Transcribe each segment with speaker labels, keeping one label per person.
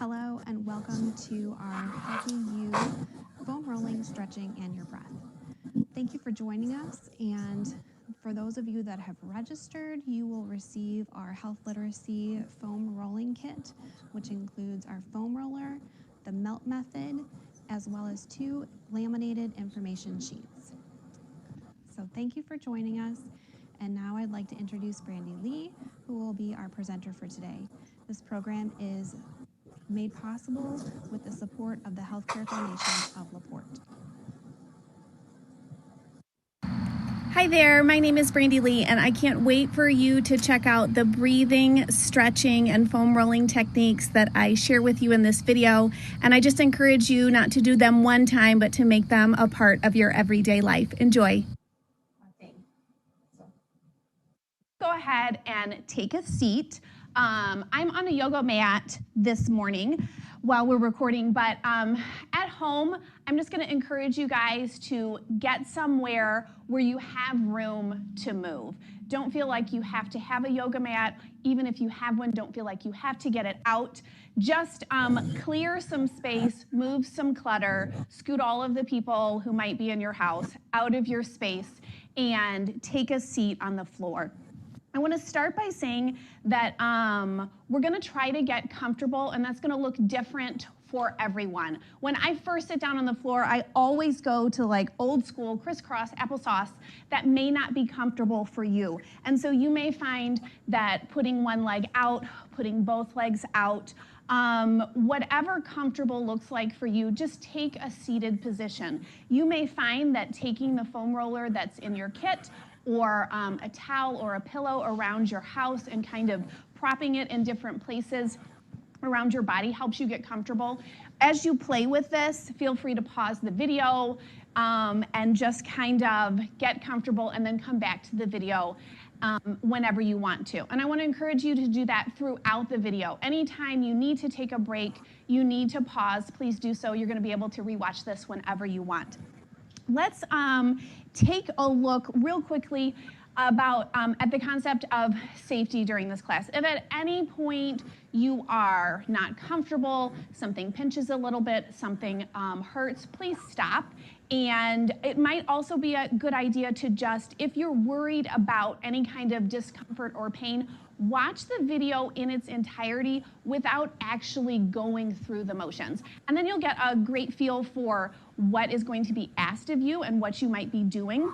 Speaker 1: Hello and welcome to our Healthy You foam rolling, stretching, and your breath. Thank you for joining us, and for those of you that have registered, you will receive our health literacy foam rolling kit, which includes our foam roller, the melt method, as well as 2 laminated information sheets. So thank you for joining us, and now I'd like to introduce Brandi Lee, who will be our presenter for today. This program is made possible with the support of the Healthcare Foundation of LaPorte.
Speaker 2: Hi there, my name is Brandi Lee, and I can't wait for you to check out the breathing, stretching, and foam rolling techniques that I share with you in this video. And I just encourage you not to do them one time, but to make them a part of your everyday life. Enjoy. Go ahead and take a seat. I'm on a yoga mat this morning while we're recording, but at home, I'm just going to encourage you guys to get somewhere where you have room to move. Don't feel like you have to have a yoga mat. Even if you have one, don't feel like you have to get it out. Just clear some space, move some clutter, scoot all of the people who might be in your house out of your space, and take a seat on the floor. I want to start by saying that we're going to try to get comfortable, and that's going to look different for everyone. When I first sit down on the floor, I always go to like old school crisscross applesauce. That may not be comfortable for you. And so you may find that putting one leg out, putting both legs out, whatever comfortable looks like for you, just take a seated position. You may find that taking the foam roller that's in your kit or a towel or a pillow around your house and kind of propping it in different places around your body helps you get comfortable. As you play with this, feel free to pause the video and just kind of get comfortable and then come back to the video whenever you want to. And I want to encourage you to do that throughout the video. Anytime you need to take a break, you need to pause, please do so. You're going to be able to rewatch this whenever you want. Let's take a look real quickly about at the concept of safety during this class. If at any point you are not comfortable, something pinches a little bit, something hurts, please stop. And it might also be a good idea to just, if you're worried about any kind of discomfort or pain, watch the video in its entirety without actually going through the motions. And then you'll get a great feel for what is going to be asked of you and what you might be doing.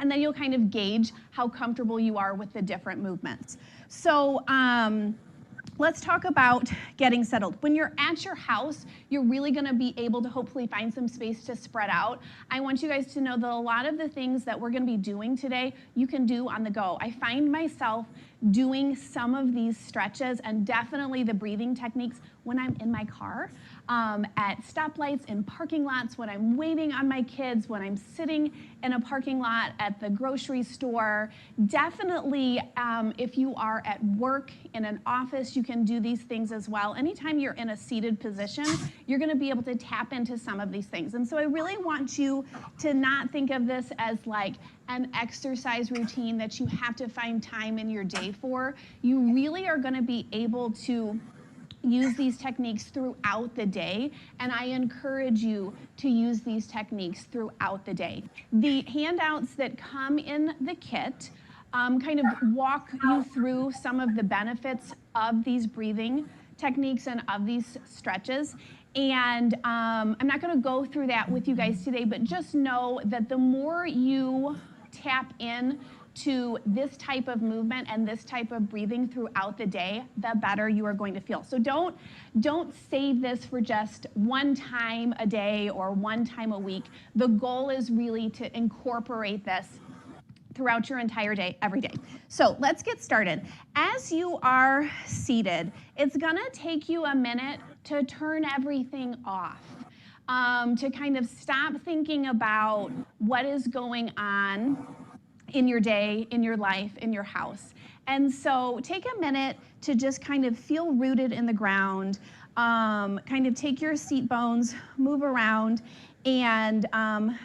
Speaker 2: And then you'll kind of gauge how comfortable you are with the different movements. So let's talk about getting settled. When you're at your house, you're really going to be able to hopefully find some space to spread out. I want you guys to know that a lot of the things that we're going to be doing today, you can do on the go. I find myself doing some of these stretches and definitely the breathing techniques when I'm in my car, at stoplights, in parking lots, when I'm waiting on my kids, when I'm sitting in a parking lot at the grocery store. Definitely, if you are at work in an office, you can do these things as well. Anytime you're in a seated position, you're going to be able to tap into some of these things. And so I really want you to not think of this as like an exercise routine that you have to find time in your day for. You really are going to be able to use these techniques throughout the day, and I encourage you to use these techniques throughout the day. The handouts that come in the kit kind of walk you through some of the benefits of these breathing techniques and of these stretches. And I'm not going to go through that with you guys today, but just know that the more you tap in to this type of movement and this type of breathing throughout the day, the better you are going to feel. So don't save this for just one time a day or one time a week. The goal is really to incorporate this throughout your entire day, every day. So let's get started. As you are seated, it's gonna take you a minute to turn everything off, to kind of stop thinking about what is going on in your day, in your life, in your house. And so take a minute to just kind of feel rooted in the ground, kind of take your seat bones, move around, and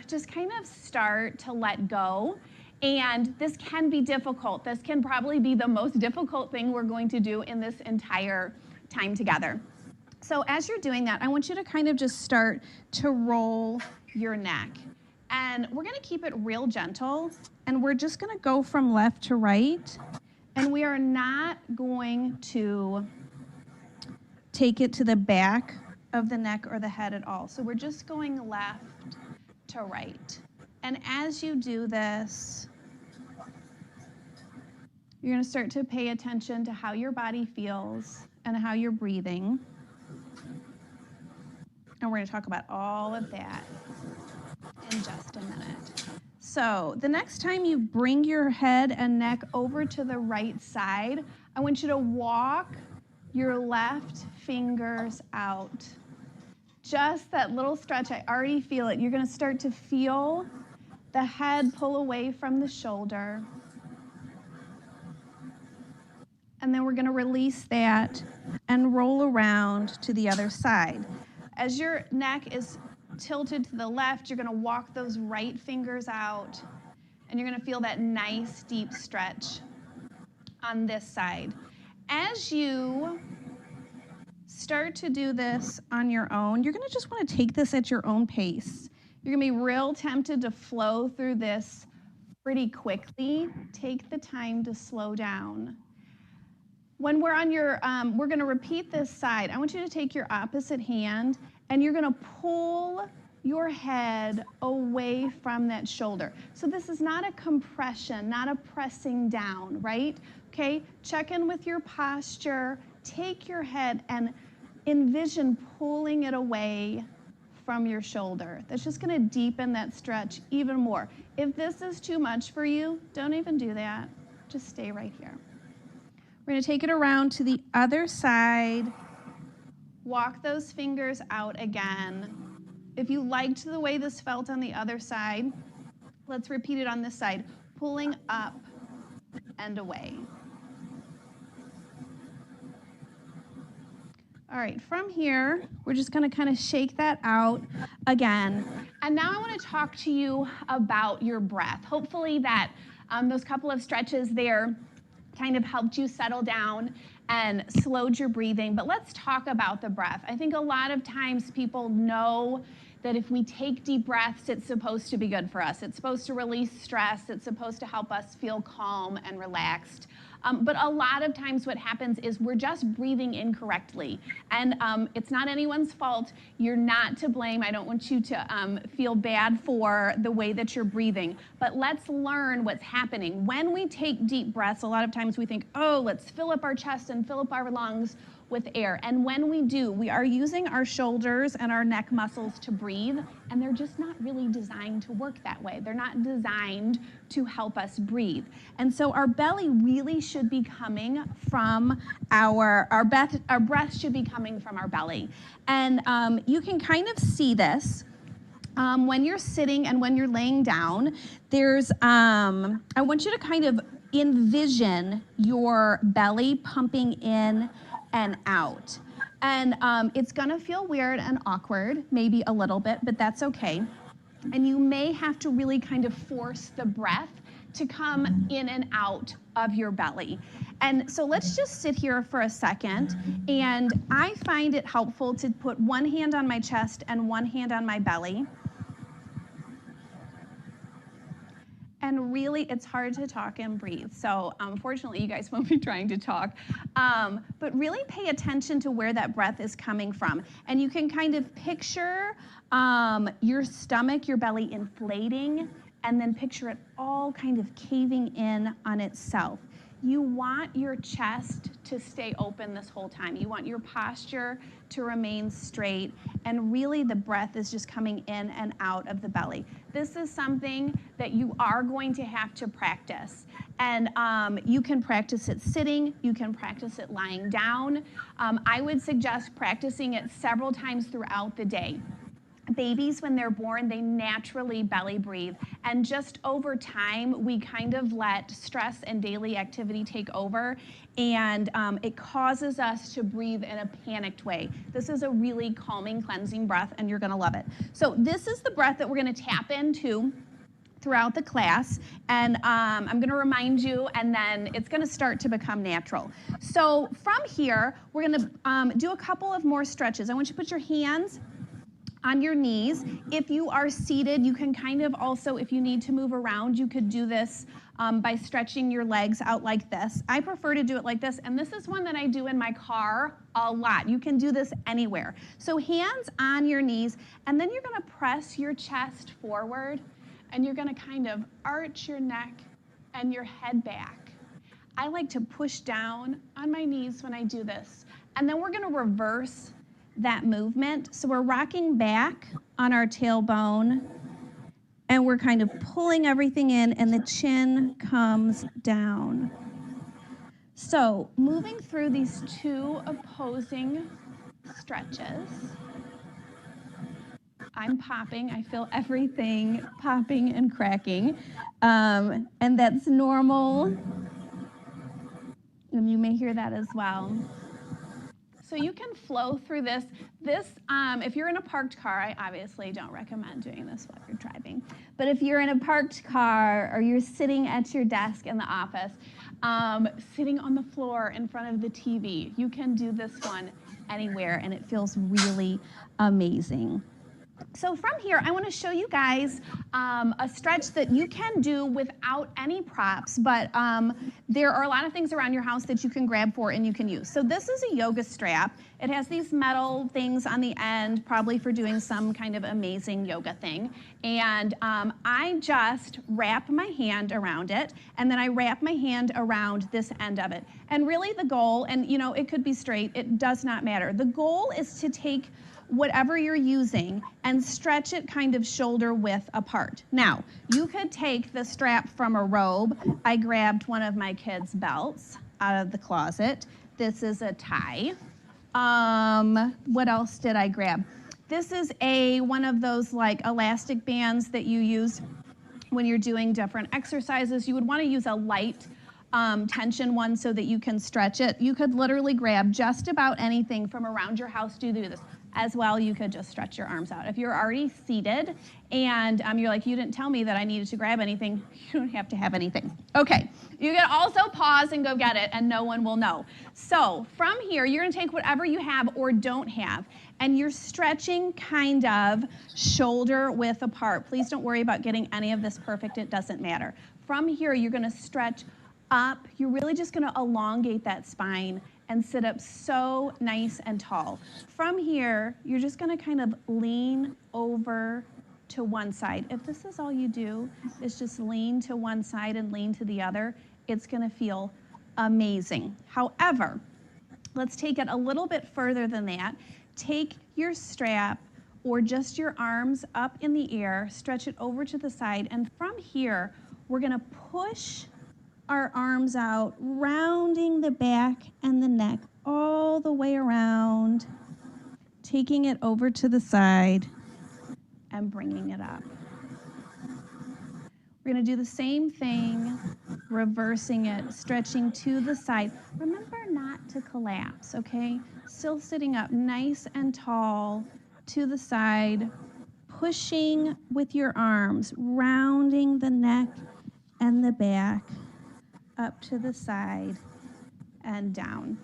Speaker 2: just kind of start to let go. And this can be difficult. This can probably be the most difficult thing we're going to do in this entire time together. So as you're doing that, I want you to kind of just start to roll your neck. And we're gonna keep it real gentle, and we're just gonna go from left to right, and we are not going to take it to the back of the neck or the head at all. So we're just going left to right. And as you do this, you're gonna start to pay attention to how your body feels and how you're breathing. And we're gonna talk about all of that in just a minute. So the next time you bring your head and neck over to the right side, I want you to walk your left fingers out. Just that little stretch, I already feel it. You're gonna start to feel the head pull away from the shoulder. And then we're gonna release that and roll around to the other side. As your neck is tilted to the left, you're gonna walk those right fingers out, and you're gonna feel that nice deep stretch on this side. As you start to do this on your own, you're gonna just wanna take this at your own pace. You're gonna be real tempted to flow through this pretty quickly. Take the time to slow down. When we're on your, we're gonna repeat this side. I want you to take your opposite hand and you're gonna pull your head away from that shoulder. So this is not a compression, not a pressing down, right? Okay, check in with your posture. Take your head and envision pulling it away from your shoulder. That's just gonna deepen that stretch even more. If this is too much for you, don't even do that. Just stay right here. We're gonna take it around to the other side. Walk those fingers out again. If you liked the way this felt on the other side, let's repeat it on this side. Pulling up and away. All right, from here, we're just gonna kind of shake that out again. And now I wanna talk to you about your breath. Hopefully that those couple of stretches there kind of helped you settle down and slowed your breathing. But let's talk about the breath. I think a lot of times people know that if we take deep breaths, it's supposed to be good for us. It's supposed to release stress. It's supposed to help us feel calm and relaxed. But a lot of times what happens is we're just breathing incorrectly. And it's not anyone's fault. You're not to blame. I don't want you to feel bad for the way that you're breathing. But let's learn what's happening. When we take deep breaths, a lot of times we think, oh, let's fill up our chest and fill up our lungs with air. And when we do, we are using our shoulders and our neck muscles to breathe, and they're just not really designed to work that way. They're not designed to help us breathe. And so our belly really should be coming from our breath should be coming from our belly. And you can kind of see this. When you're sitting and when you're laying down, there's, I want you to kind of envision your belly pumping in and out. And it's gonna feel weird and awkward, maybe a little bit, but that's okay. And you may have to really kind of force the breath to come in and out of your belly. And so let's just sit here for a second. And I find it helpful to put one hand on my chest and one hand on my belly. And really, it's hard to talk and breathe. So unfortunately, you guys won't be trying to talk. But really pay attention to where that breath is coming from. And you can kind of picture your stomach, your belly inflating, and then picture it all kind of caving in on itself. You want your chest to stay open this whole time. You want your posture to remain straight, and really the breath is just coming in and out of the belly. This is something that you are going to have to practice. And you can practice it sitting, you can practice it lying down. I would suggest practicing it several times throughout the day. Babies, when they're born, they naturally belly breathe. And just over time, we kind of let stress and daily activity take over, and it causes us to breathe in a panicked way. This is a really calming, cleansing breath, and you're gonna love it. So this is the breath that we're gonna tap into throughout the class, and I'm going to remind you, and then it's going to start to become natural. So from here, we're going to do a couple of more stretches. I want you to put your hands on your knees. If you are seated, you can kind of also, if you need to move around, you could do this by stretching your legs out like this. I prefer to do it like this, and this is one that I do in my car a lot. You can do this anywhere. So hands on your knees, and then you're going to press your chest forward, and you're going to kind of arch your neck and your head back. I like to push down on my knees when I do this. And then we're going to reverse that movement. So we're rocking back on our tailbone, and we're kind of pulling everything in, and the chin comes down. So moving through these two opposing stretches. I'm popping. I feel everything popping and cracking. And that's normal. And you may hear that as well. So you can flow through this. If you're in a parked car, I obviously don't recommend doing this while you're driving. But if you're in a parked car or you're sitting at your desk in the office, sitting on the floor in front of the TV, you can do this one anywhere, and it feels really amazing. So from here, I want to show you guys a stretch that you can do without any props, but there are a lot of things around your house that you can grab for and you can use. So this is a yoga strap. It has these metal things on the end, probably for doing some kind of amazing yoga thing. And I just wrap my hand around it, and then I wrap my hand around this end of it. And really the goal, and it could be straight, it does not matter. The goal is to take whatever you're using and stretch it kind of shoulder width apart. Now, you could take the strap from a robe. I grabbed one of my kids' belts out of the closet. This is a tie. What else did I grab? This is one of those like elastic bands that you use when you're doing different exercises. You would want to use a light tension one so that you can stretch it. You could literally grab just about anything from around your house to do this. As well, you could just stretch your arms out. If you're already seated and you're like, you didn't tell me that I needed to grab anything, you don't have to have anything. Okay, you can also pause and go get it, and no one will know. So from here, you're going to take whatever you have or don't have, and you're stretching kind of shoulder width apart. Please don't worry about getting any of this perfect. It doesn't matter. From here, you're going to stretch up. You're really just going to elongate that spine and sit up so nice and tall. From here, you're just going to kind of lean over to one side. If this is all you do, is just lean to one side and lean to the other, it's going to feel amazing. However, let's take it a little bit further than that. Take your strap or just your arms up in the air, stretch it over to the side, and from here, we're going to push our arms out, rounding the back and the neck all the way around, taking it over to the side and bringing it up. We're going to do the same thing, reversing it, stretching to the side. Remember not to collapse, okay? Still sitting up nice and tall to the side, pushing with your arms, rounding the neck and the back, up to the side and down.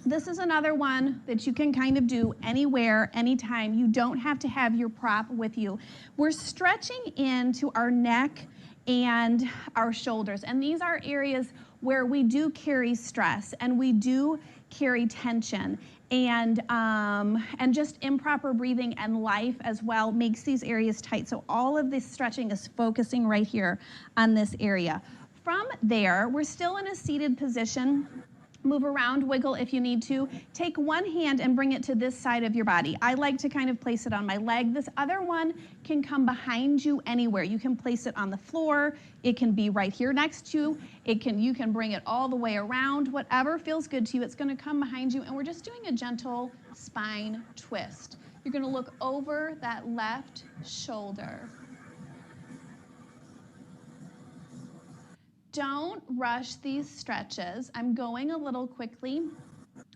Speaker 2: This is another one that you can kind of do anywhere, anytime. You don't have to have your prop with you. We're stretching into our neck and our shoulders, and these are areas where we do carry stress and we do carry tension, and just improper breathing and life as well makes these areas tight. So all of this stretching is focusing right here on this area. From there, we're still in a seated position. Move around, wiggle if you need to. Take one hand and bring it to this side of your body. I like to kind of place it on my leg. This other one can come behind you anywhere. You can place it on the floor. It can be right here next to you. You can bring it all the way around. Whatever feels good to you, it's going to come behind you. And we're just doing a gentle spine twist. You're going to look over that left shoulder. Don't rush these stretches. I'm going a little quickly.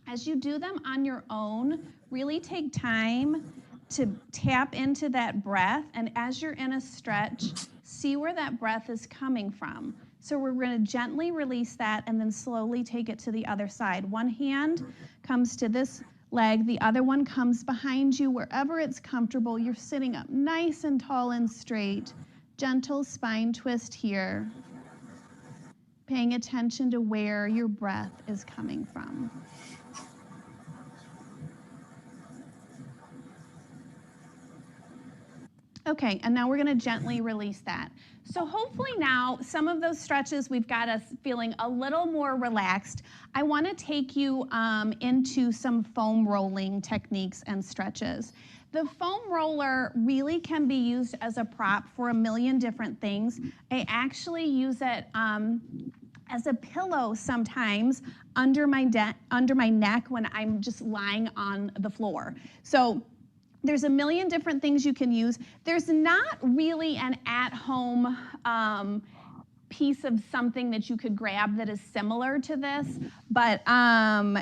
Speaker 2: As you do them on your own, really take time to tap into that breath, and as you're in a stretch, see where that breath is coming from. So we're going to gently release that and then slowly take it to the other side. One hand comes to this leg, the other one comes behind you, wherever it's comfortable. You're sitting up nice and tall and straight. Gentle spine twist here, paying attention to where your breath is coming from. Okay, and now we're going to gently release that. So hopefully now some of those stretches we've got us feeling a little more relaxed. I want to take you into some foam rolling techniques and stretches. The foam roller really can be used as a prop for a million different things. I actually use it as a pillow sometimes under my neck when I'm just lying on the floor. So there's a million different things you can use. There's not really an at-home piece of something that you could grab that is similar to this, but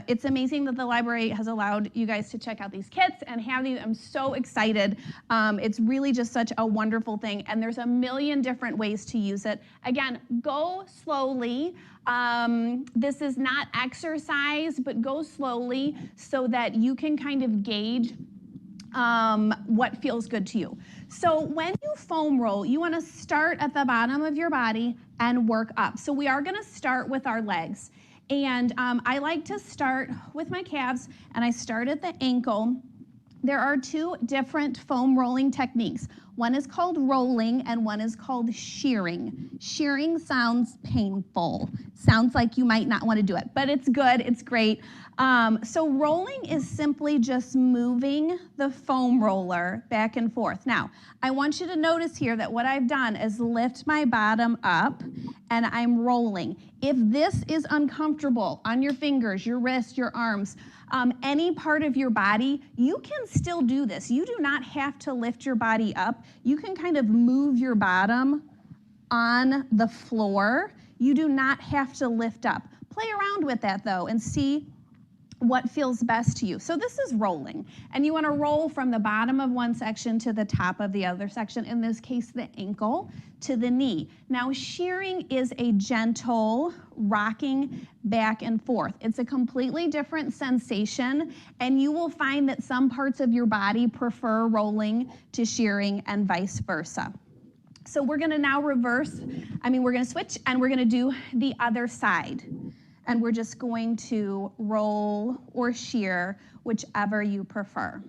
Speaker 2: it's amazing that the library has allowed you guys to check out these kits and have these. I'm so excited. It's really just such a wonderful thing, and there's a million different ways to use it. Again, go slowly. This is not exercise, but go slowly so that you can kind of gauge what feels good to you. So when you foam roll, you want to start at the bottom of your body and work up. So we are going to start with our legs. And I like to start with my calves, and I start at the ankle. There are two different foam rolling techniques. One is called rolling and one is called shearing. Shearing sounds painful. Sounds like you might not want to do it, but it's good, it's great. So rolling is simply just moving the foam roller back and forth. Now, I want you to notice here that what I've done is lift my bottom up and I'm rolling. If this is uncomfortable on your fingers, your wrists, your arms, any part of your body, you can still do this. You do not have to lift your body up. You can kind of move your bottom on the floor. You do not have to lift up. Play around with that though and see what feels best to you. So this is rolling, and you want to roll from the bottom of one section to the top of the other section, in this case the ankle to the knee. Now shearing is a gentle rocking back and forth. It's a completely different sensation, and you will find that some parts of your body prefer rolling to shearing and vice versa. So we're going to now we're going to switch and we're going to do the other side. And we're just going to roll or shear, whichever you prefer.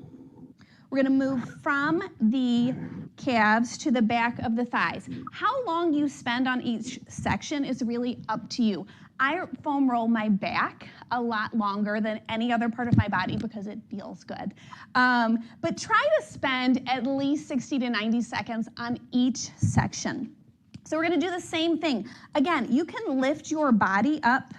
Speaker 2: We're going to move from the calves to the back of the thighs. How long you spend on each section is really up to you. I foam roll my back a lot longer than any other part of my body because it feels good. But try to spend at least 60 to 90 seconds on each section. So we're going to do the same thing. Again, you can lift your body up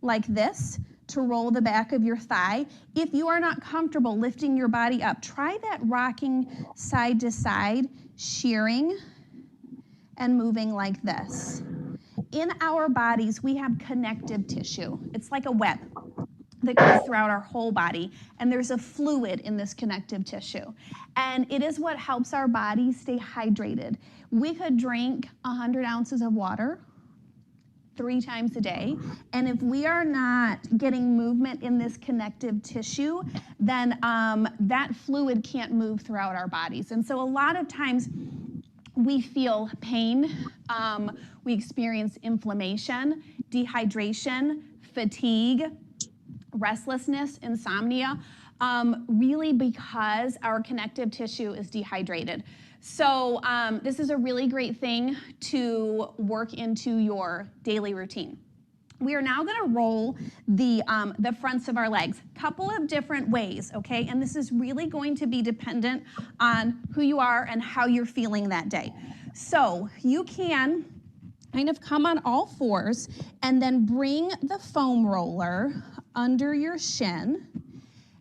Speaker 2: like this to roll the back of your thigh. If you are not comfortable lifting your body up, try that rocking side to side, shearing and moving like this. In our bodies, we have connective tissue. It's like a web that goes throughout our whole body, and there's a fluid in this connective tissue. And it is what helps our body stay hydrated. We could drink 100 ounces of water 3 times a day, and if we are not getting movement in this connective tissue, then that fluid can't move throughout our bodies. And so a lot of times we feel pain, we experience inflammation, dehydration, fatigue, restlessness, insomnia, really because our connective tissue is dehydrated. So this is a really great thing to work into your daily routine. We are now going to roll the fronts of our legs. Couple of different ways, okay? And this is really going to be dependent on who you are and how you're feeling that day. So you can kind of come on all fours and then bring the foam roller under your shin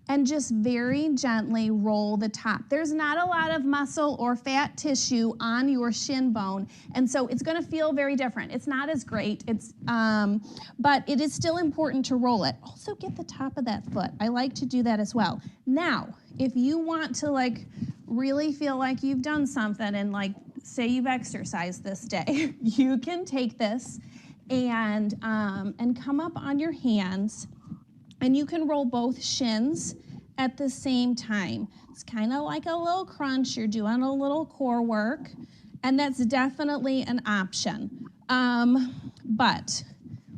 Speaker 2: and just very gently roll the top. There's not a lot of muscle or fat tissue on your shin bone, and so it's gonna feel very different. It's not as great, but it is still important to roll it. Also get the top of that foot. I like to do that as well. Now, if you want to really feel like you've done something and like say you've exercised this day, you can take this and come up on your hands, and you can roll both shins at the same time. It's kind of like a little crunch. You're doing a little core work, and that's definitely an option. But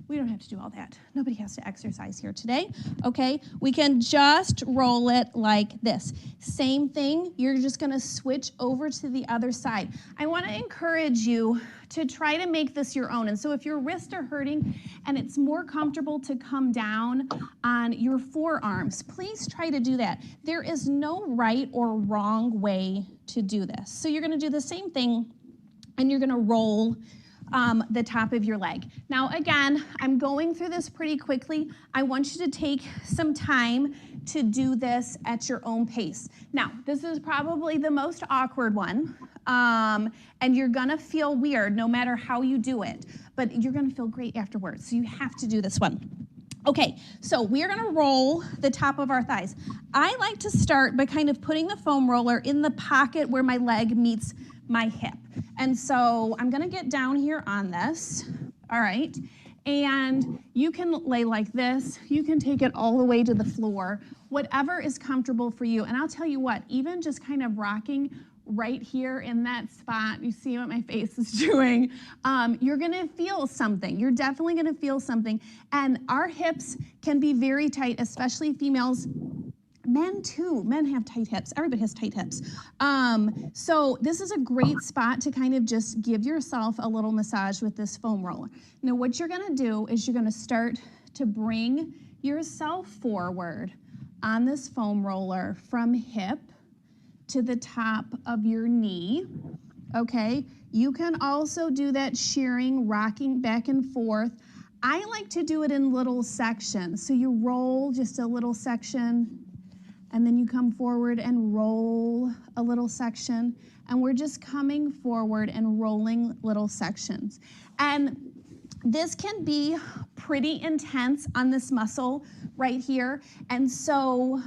Speaker 2: we don't have to do all that. Nobody has to exercise here today, okay? We can just roll it like this. Same thing, you're just gonna switch over to the other side. I wanna encourage you to try to make this your own. And so if your wrists are hurting and it's more comfortable to come down on your forearms, please try to do that. There is no right or wrong way to do this. So you're gonna do the same thing, and you're gonna roll the top of your leg. Now again, I'm going through this pretty quickly. I want you to take some time to do this at your own pace. Now, this is probably the most awkward one, and you're gonna feel weird no matter how you do it, but you're gonna feel great afterwards, so you have to do this one. Okay, so we're gonna roll the top of our thighs. I like to start by kind of putting the foam roller in the pocket where my leg meets my hip. And so I'm gonna get down here on this, all right? And you can lay like this. You can take it all the way to the floor, whatever is comfortable for you. And I'll tell you what, even just kind of rocking right here in that spot, you see what my face is doing, you're gonna feel something. You're definitely gonna feel something. And our hips can be very tight, especially females. Men too, men have tight hips. Everybody has tight hips. So this is a great spot to kind of just give yourself a little massage with this foam roller. Now what you're gonna do is you're gonna start to bring yourself forward on this foam roller from hip to the top of your knee, okay? You can also do that shearing, rocking back and forth. I like to do it in little sections. So you roll just a little section, and then you come forward and roll a little section, and we're just coming forward and rolling little sections. And this can be pretty intense on this muscle right here, and so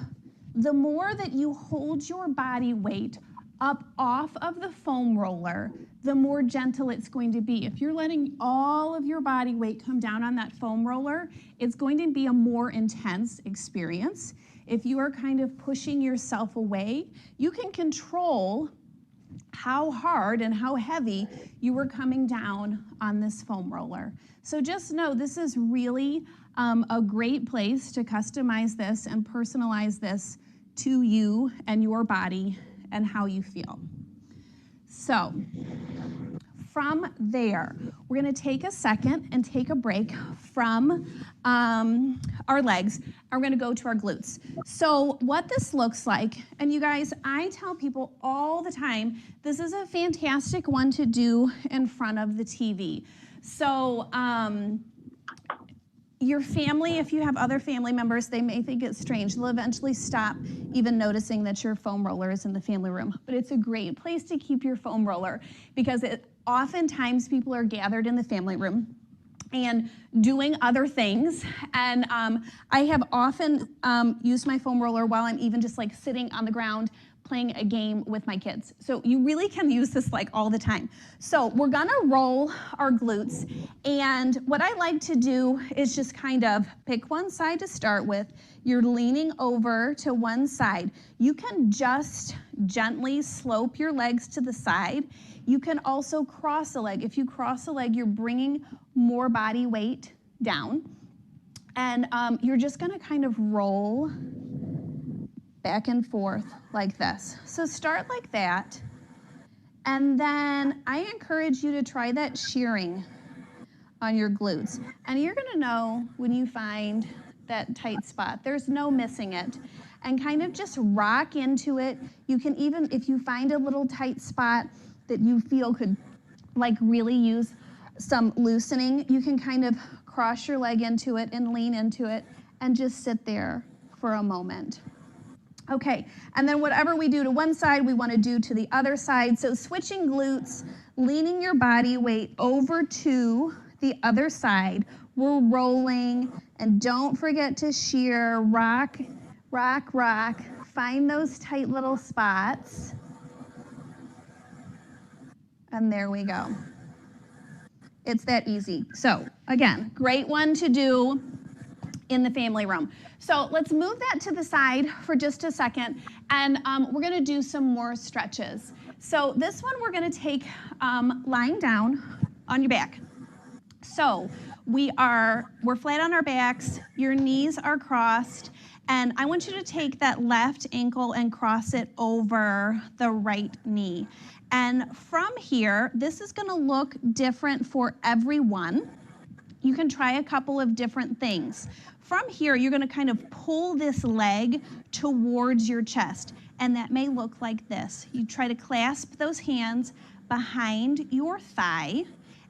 Speaker 2: the more that you hold your body weight up off of the foam roller, the more gentle it's going to be. If you're letting all of your body weight come down on that foam roller, it's going to be a more intense experience. If you are kind of pushing yourself away, you can control how hard and how heavy you were coming down on this foam roller. So just know this is really a great place to customize this and personalize this to you and your body and how you feel. So from there, we're gonna take a second and take a break from our legs, and we're gonna go to our glutes. So what this looks like, and you guys, I tell people all the time, this is a fantastic one to do in front of the TV. So your family, if you have other family members, they may think it's strange. They'll eventually stop even noticing that your foam roller is in the family room. But it's a great place to keep your foam roller because oftentimes people are gathered in the family room and doing other things. And I have often used my foam roller while I'm even just like sitting on the ground playing a game with my kids. So you really can use this like all the time. So we're gonna roll our glutes, and what I like to do is just kind of pick one side to start with. You're leaning over to one side. You can just gently slope your legs to the side. You can also cross a leg. If you cross a leg, you're bringing more body weight down, and you're just gonna kind of roll back and forth like this. So start like that, and then I encourage you to try that shearing on your glutes. And you're gonna know when you find that tight spot. There's no missing it. And kind of just rock into it. You can even, if you find a little tight spot that you feel could like really use some loosening, you can kind of cross your leg into it and lean into it and just sit there for a moment. Okay, and then whatever we do to one side, we want to do to the other side. So switching glutes, leaning your body weight over to the other side. We're rolling, and don't forget to shear, rock, rock, rock. Find those tight little spots. And there we go. It's that easy. So again, great one to do in the family room. So let's move that to the side for just a second, and we're gonna do some more stretches. So this one we're gonna take lying down on your back. So we're flat on our backs, your knees are crossed, and I want you to take that left ankle and cross it over the right knee. And from here, this is gonna look different for everyone. You can try a couple of different things. From here, you're gonna kind of pull this leg towards your chest, and that may look like this. You try to clasp those hands behind your thigh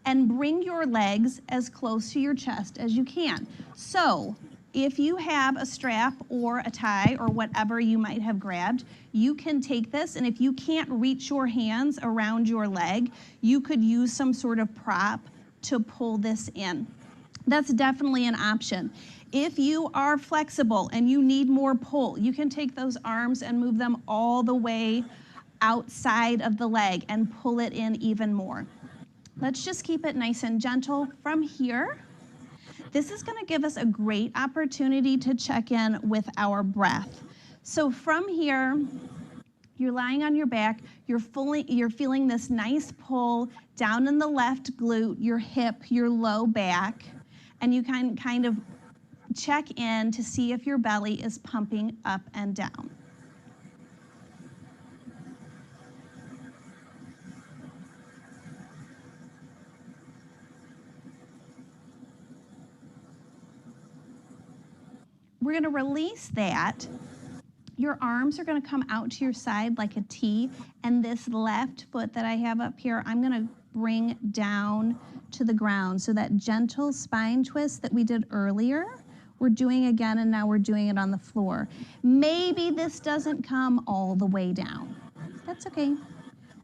Speaker 2: and bring your legs as close to your chest as you can. So if you have a strap or a tie or whatever you might have grabbed, you can take this, and if you can't reach your hands around your leg, you could use some sort of prop to pull this in. That's definitely an option. If you are flexible and you need more pull, you can take those arms and move them all the way outside of the leg and pull it in even more. Let's just keep it nice and gentle from here. This is gonna give us a great opportunity to check in with our breath. So from here, you're lying on your back, you're feeling this nice pull down in the left glute, your hip, your low back, and you can kind of check in to see if your belly is pumping up and down. We're gonna release that. Your arms are gonna come out to your side like a T, and this left foot that I have up here, I'm gonna bring down to the ground. So that gentle spine twist that we did earlier, we're doing again, and now we're doing it on the floor. Maybe this doesn't come all the way down. That's okay.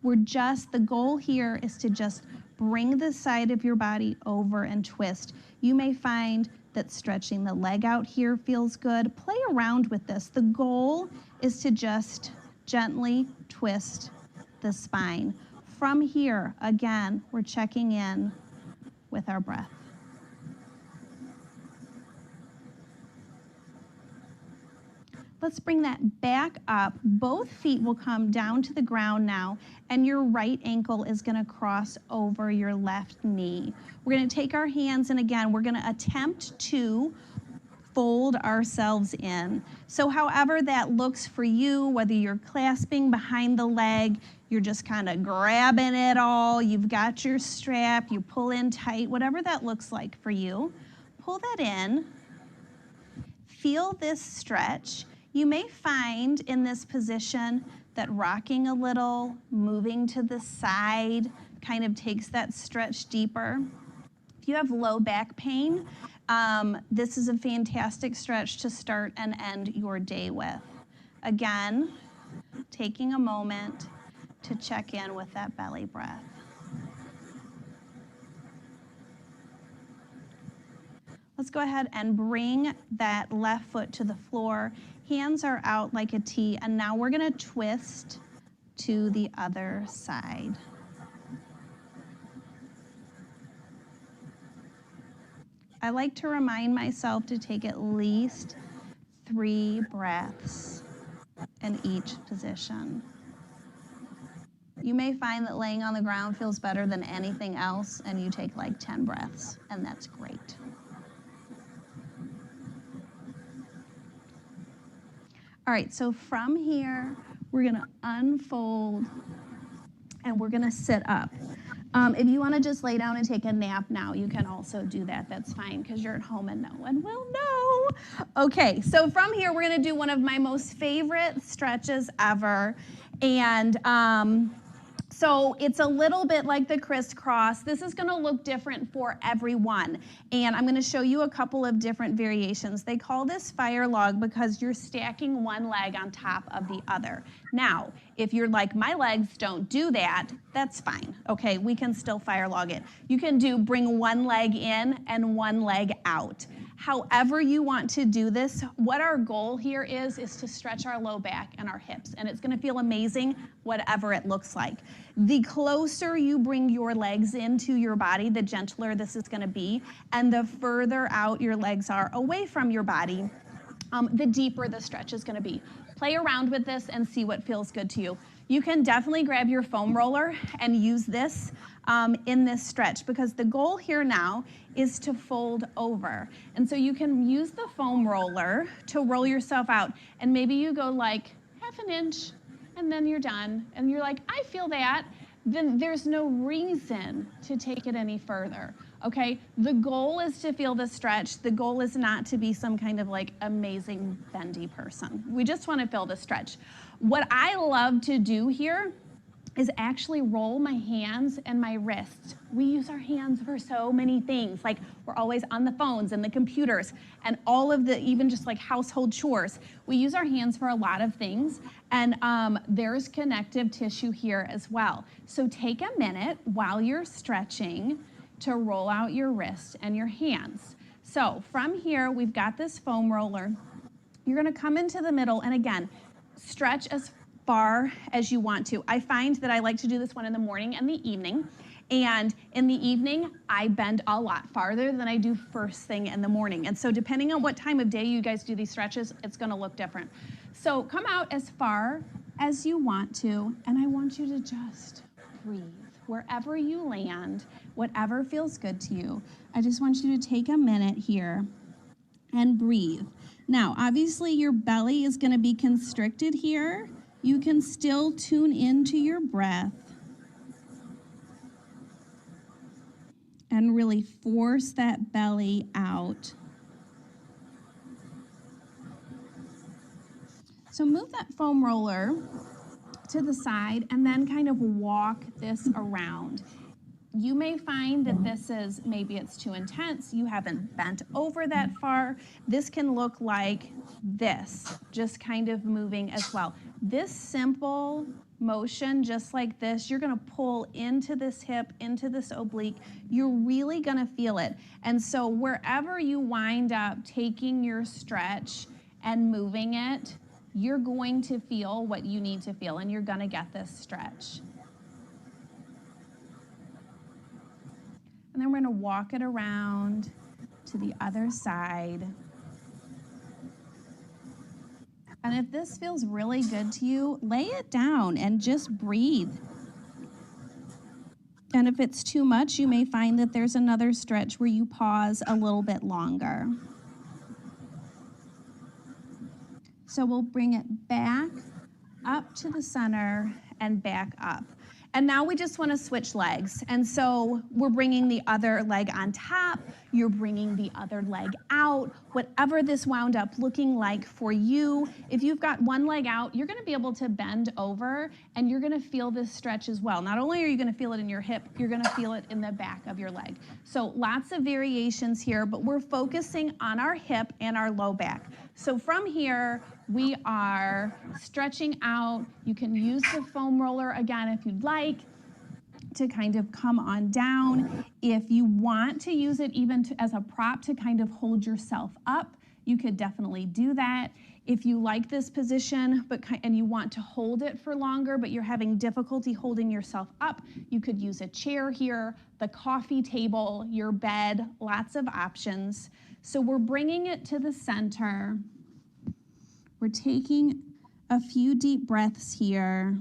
Speaker 2: The goal here is to just bring the side of your body over and twist. You may find that stretching the leg out here feels good. Play around with this. The goal is to just gently twist the spine. From here, again, we're checking in with our breath. Let's bring that back up. Both feet will come down to the ground now, and your right ankle is gonna cross over your left knee. We're gonna take our hands, and again, we're gonna attempt to fold ourselves in. So however that looks for you, whether you're clasping behind the leg, you're just kind of grabbing it all, you've got your strap, you pull in tight, whatever that looks like for you, pull that in, feel this stretch. You may find in this position that rocking a little, moving to the side, kind of takes that stretch deeper. If you have low back pain, this is a fantastic stretch to start and end your day with. Again, taking a moment to check in with that belly breath. Let's go ahead and bring that left foot to the floor. Hands are out like a T, and now we're gonna twist to the other side. I like to remind myself to take at least 3 breaths in each position. You may find that laying on the ground feels better than anything else, and you take like 10 breaths, and that's great. All right, so from here, we're gonna unfold and we're gonna sit up. If you wanna just lay down and take a nap now, you can also do that. That's fine, because you're at home and no one will know. Okay, so from here, we're gonna do one of my most favorite stretches ever. And so it's a little bit like the crisscross. This is gonna look different for everyone. And I'm gonna show you a couple of different variations. They call this fire log because you're stacking one leg on top of the other. Now, if you're like, my legs don't do that, that's fine. Okay, we can still fire log it. You can bring one leg in and one leg out. However you want to do this, what our goal here is to stretch our low back and our hips, and it's gonna feel amazing whatever it looks like. The closer you bring your legs into your body, the gentler this is gonna be, and the further out your legs are away from your body, the deeper the stretch is gonna be. Play around with this and see what feels good to you. You can definitely grab your foam roller and use this in this stretch, because the goal here now is to fold over. And so you can use the foam roller to roll yourself out, and maybe you go like half an inch and then you're done, and you're like, I feel that, then there's no reason to take it any further. Okay, the goal is to feel the stretch. The goal is not to be some kind of like amazing bendy person. We just want to feel the stretch. What I love to do here is actually roll my hands and my wrists. We use our hands for so many things. Like, we're always on the phones and the computers and all of the, even just like household chores. We use our hands for a lot of things, and there's connective tissue here as well. So take a minute while you're stretching to roll out your wrists and your hands. So from here, we've got this foam roller. You're gonna come into the middle, and again, stretch as far as you want to. I find that I like to do this one in the morning and the evening. And in the evening, I bend a lot farther than I do first thing in the morning. And so depending on what time of day you guys do these stretches, it's gonna look different. So come out as far as you want to, and I want you to just breathe. Wherever you land, whatever feels good to you, I just want you to take a minute here and breathe. Now, obviously your belly is gonna be constricted here. You can still tune into your breath and really force that belly out. So move that foam roller to the side and then kind of walk this around. You may find that this is, maybe it's too intense, you haven't bent over that far. This can look like this, just kind of moving as well. This simple motion, just like this, you're gonna pull into this hip, into this oblique. You're really gonna feel it. And so wherever you wind up taking your stretch and moving it, you're going to feel what you need to feel, and you're gonna get this stretch. And then we're gonna walk it around to the other side. And if this feels really good to you, lay it down and just breathe. And if it's too much, you may find that there's another stretch where you pause a little bit longer. So we'll bring it back up to the center and back up. And now we just want to switch legs. And so we're bringing the other leg on top, you're bringing the other leg out, whatever this wound up looking like for you. If you've got one leg out, you're gonna be able to bend over and you're gonna feel this stretch as well. Not only are you gonna feel it in your hip, you're gonna feel it in the back of your leg. So lots of variations here, but we're focusing on our hip and our low back. So from here, we are stretching out. You can use the foam roller again if you'd like to kind of come on down. If you want to use it even as a prop to kind of hold yourself up, you could definitely do that. If you like this position and you want to hold it for longer, but you're having difficulty holding yourself up, you could use a chair here, the coffee table, your bed, lots of options. So we're bringing it to the center. We're taking a few deep breaths here.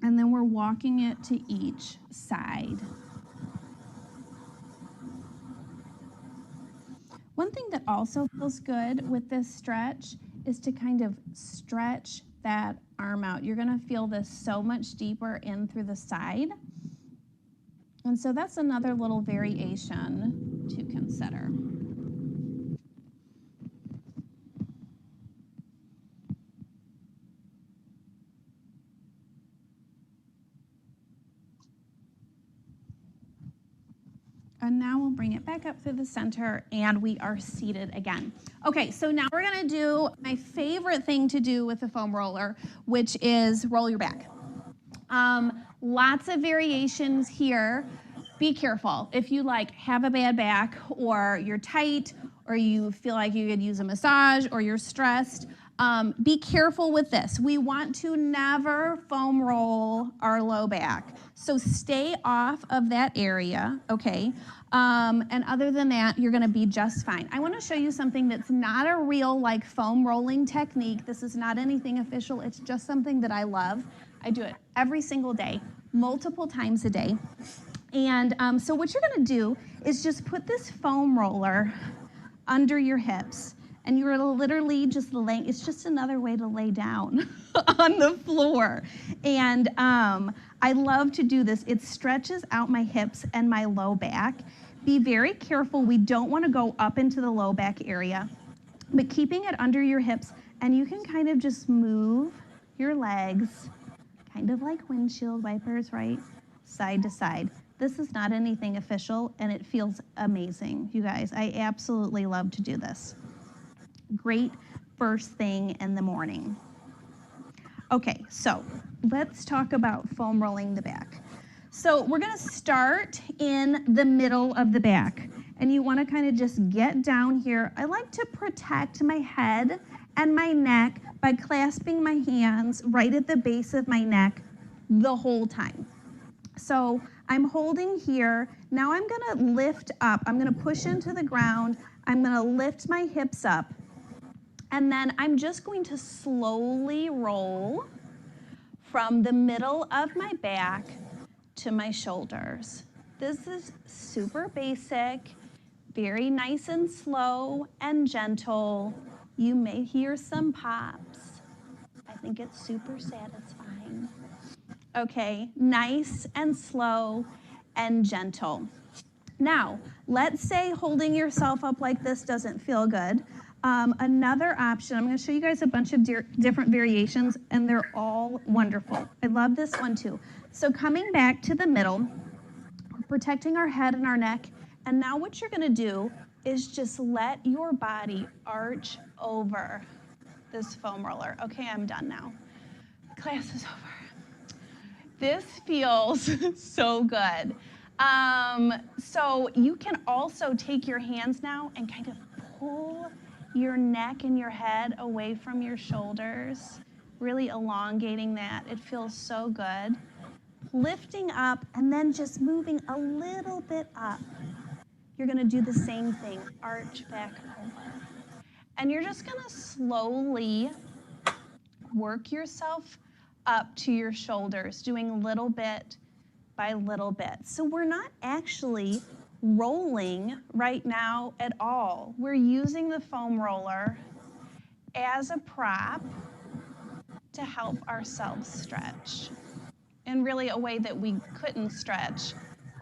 Speaker 2: And then we're walking it to each side. One thing that also feels good with this stretch is to kind of stretch that arm out. You're gonna feel this so much deeper in through the side. And so that's another little variation to consider. And now we'll bring it back up through the center and we are seated again. Okay, so now we're gonna do my favorite thing to do with the foam roller, which is roll your back. Lots of variations here. Be careful. If you have a bad back, or you're tight, or you feel like you could use a massage, or you're stressed, be careful with this. We want to never foam roll our low back. So stay off of that area, okay? And other than that, you're gonna be just fine. I wanna show you something that's not a real foam rolling technique. This is not anything official. It's just something that I love. I do it every single day, multiple times a day. And so what you're gonna do is just put this foam roller under your hips, and you're literally just laying, it's just another way to lay down on the floor. And I love to do this. It stretches out my hips and my low back. Be very careful. We don't wanna go up into the low back area, but keeping it under your hips, and you can kind of just move your legs, kind of like windshield wipers, right? Side to side. This is not anything official, and it feels amazing, you guys. I absolutely love to do this. Great first thing in the morning. Okay, so let's talk about foam rolling the back. So we're gonna start in the middle of the back, and you wanna kind of just get down here. I like to protect my head and my neck by clasping my hands right at the base of my neck the whole time. So I'm holding here. Now I'm gonna lift up. I'm gonna push into the ground. I'm gonna lift my hips up. And then I'm just going to slowly roll from the middle of my back to my shoulders. This is super basic, very nice and slow and gentle. You may hear some pops. I think it's super satisfying. Okay, nice and slow and gentle. Now, let's say holding yourself up like this doesn't feel good. Another option, I'm gonna show you guys a bunch of different variations, and they're all wonderful. I love this one too. So coming back to the middle, we're protecting our head and our neck, and now what you're gonna do is just let your body arch over this foam roller. Okay, I'm done now. Class is over. This feels so good. So you can also take your hands now and kind of pull your neck and your head away from your shoulders, really elongating that. It feels so good. Lifting up and then just moving a little bit up. You're gonna do the same thing, arch back over. And you're just gonna slowly work yourself up to your shoulders, doing little bit by little bit. So we're not actually rolling right now at all. We're using the foam roller as a prop to help ourselves stretch in really a way that we couldn't stretch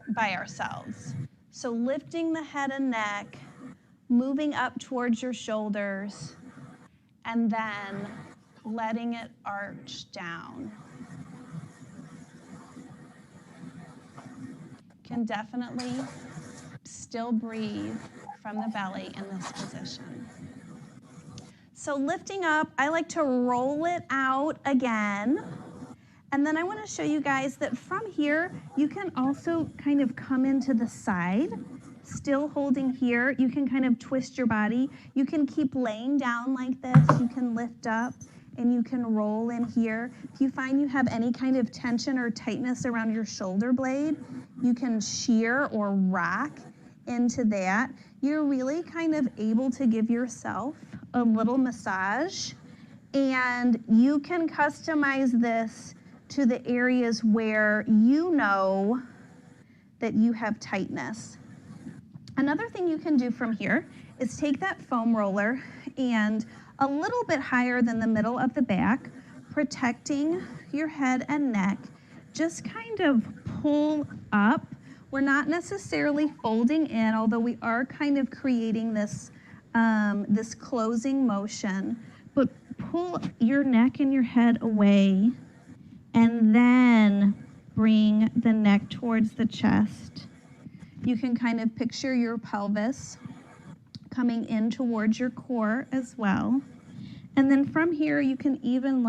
Speaker 2: by ourselves. So lifting the head and neck, moving up towards your shoulders, and then letting it arch down. Can definitely still breathe from the belly in this position. So lifting up, I like to roll it out again. And then I want to show you guys that from here, you can also kind of come into the side, still holding here. You can kind of twist your body. You can keep laying down like this. You can lift up and you can roll in here. If you find you have any kind of tension or tightness around your shoulder blade, you can shear or rock into that. You're really kind of able to give yourself a little massage, and you can customize this to the areas where you know that you have tightness. Another thing you can do from here is take that foam roller and a little bit higher than the middle of the back, protecting your head and neck, just kind of pull up. We're not necessarily folding in, although we are kind of creating this, this closing motion, but pull your neck and your head away and then bring the neck towards the chest. You can kind of picture your pelvis coming in towards your core as well. And then from here, you can even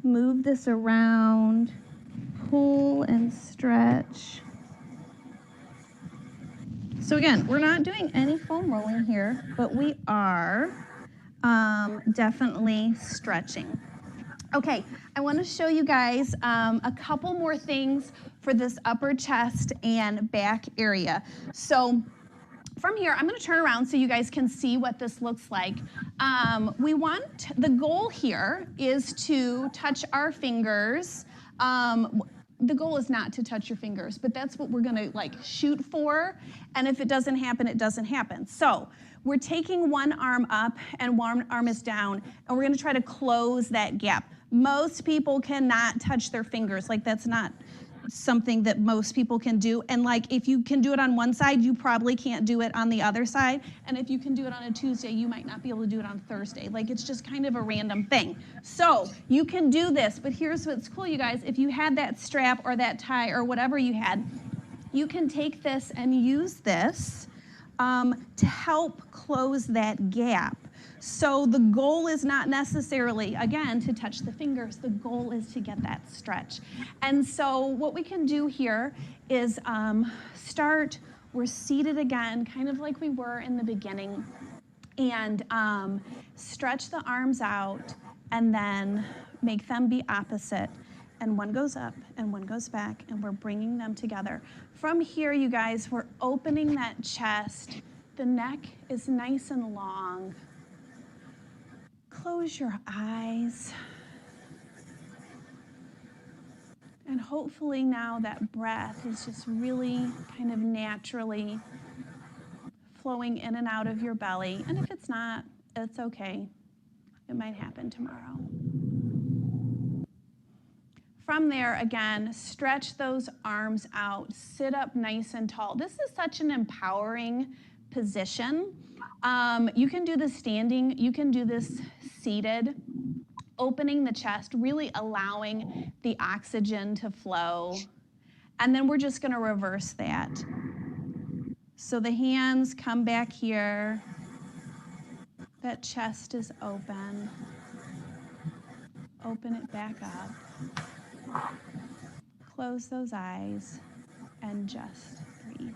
Speaker 2: move this around, pull and stretch. So again, we're not doing any foam rolling here, but we are definitely stretching. Okay, I want to show you guys a couple more things for this upper chest and back area. So from here, I'm going to turn around so you guys can see what this looks like. The goal here is to touch our fingers. The goal is not to touch your fingers, but that's what we're going to like shoot for. And if it doesn't happen, it doesn't happen. So we're taking one arm up and one arm is down, and we're going to try to close that gap. Most people cannot touch their fingers. Like, that's not something that most people can do. And like, if you can do it on one side, you probably can't do it on the other side. And if you can do it on a Tuesday, you might not be able to do it on Thursday. Like, it's just kind of a random thing. So you can do this, but here's what's cool, you guys. If you had that strap or that tie or whatever you had, you can take this and use this to help close that gap. So the goal is not necessarily, again, to touch the fingers. The goal is to get that stretch. And so what we can do here is we're seated again, kind of like we were in the beginning, and stretch the arms out and then make them be opposite. And one goes up and one goes back, and we're bringing them together. From here, you guys, we're opening that chest. The neck is nice and long. Close your eyes. And hopefully now that breath is just really kind of naturally flowing in and out of your belly. And if it's not, it's okay. It might happen tomorrow. From there, again, stretch those arms out. Sit up nice and tall. This is such an empowering position. You can do this standing. You can do this seated. Opening the chest, really allowing the oxygen to flow. And then we're just going to reverse that. So the hands come back here. That chest is open. Open it back up. Close those eyes and just breathe.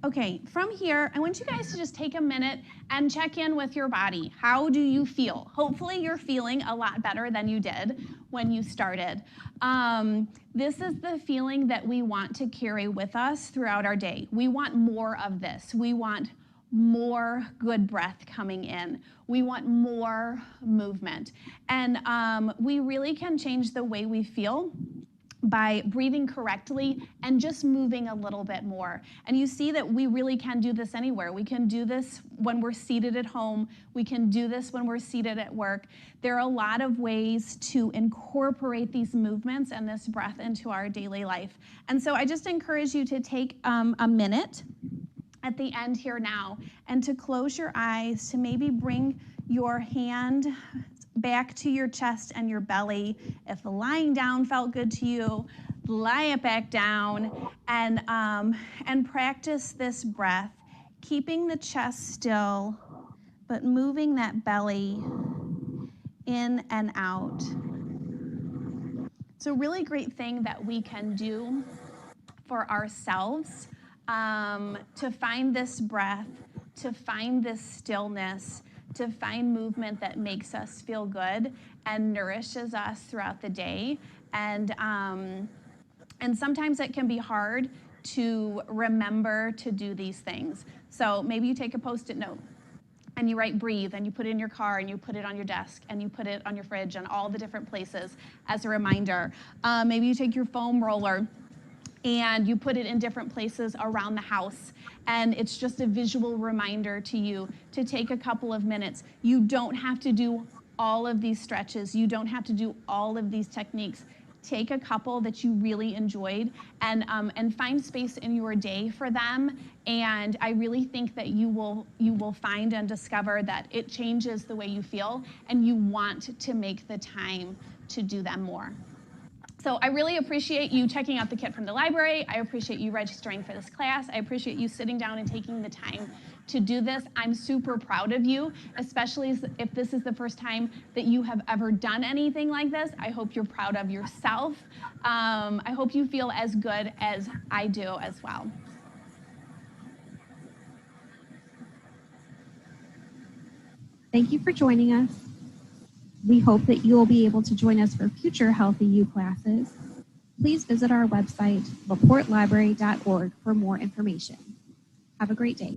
Speaker 2: Okay, from here, I want you guys to just take a minute and check in with your body. How do you feel? Hopefully you're feeling a lot better than you did when you started. This is the feeling that we want to carry with us throughout our day. We want more of this. We want more good breath coming in. We want more movement. And we really can change the way we feel by breathing correctly and just moving a little bit more. And you see that we really can do this anywhere. We can do this when we're seated at home. We can do this when we're seated at work. There are a lot of ways to incorporate these movements and this breath into our daily life. And so I just encourage you to take a minute at the end here now and to close your eyes, to maybe bring your hand back to your chest and your belly. If lying down felt good to you, lie it back down and practice this breath, keeping the chest still, but moving that belly in and out. It's a really great thing that we can do for ourselves, to find this breath, to find this stillness, to find movement that makes us feel good and nourishes us throughout the day. And sometimes it can be hard to remember to do these things. So maybe you take a Post-it note and you write breathe, and you put it in your car, and you put it on your desk, and you put it on your fridge, and all the different places as a reminder. Maybe you take your foam roller and you put it in different places around the house, and it's just a visual reminder to you to take a couple of minutes. You don't have to do all of these stretches. You don't have to do all of these techniques. Take a couple that you really enjoyed and find space in your day for them. And I really think that you will find and discover that it changes the way you feel, and you want to make the time to do them more. So I really appreciate you checking out the kit from the library. I appreciate you registering for this class. I appreciate you sitting down and taking the time to do this. I'm super proud of you, especially if this is the first time that you have ever done anything like this. I hope you're proud of yourself. I hope you feel as good as I do as well.
Speaker 1: Thank you for joining us. We hope that you will be able to join us for future Healthy You classes. Please visit our website, laportelibrary.org, for more information. Have a great day.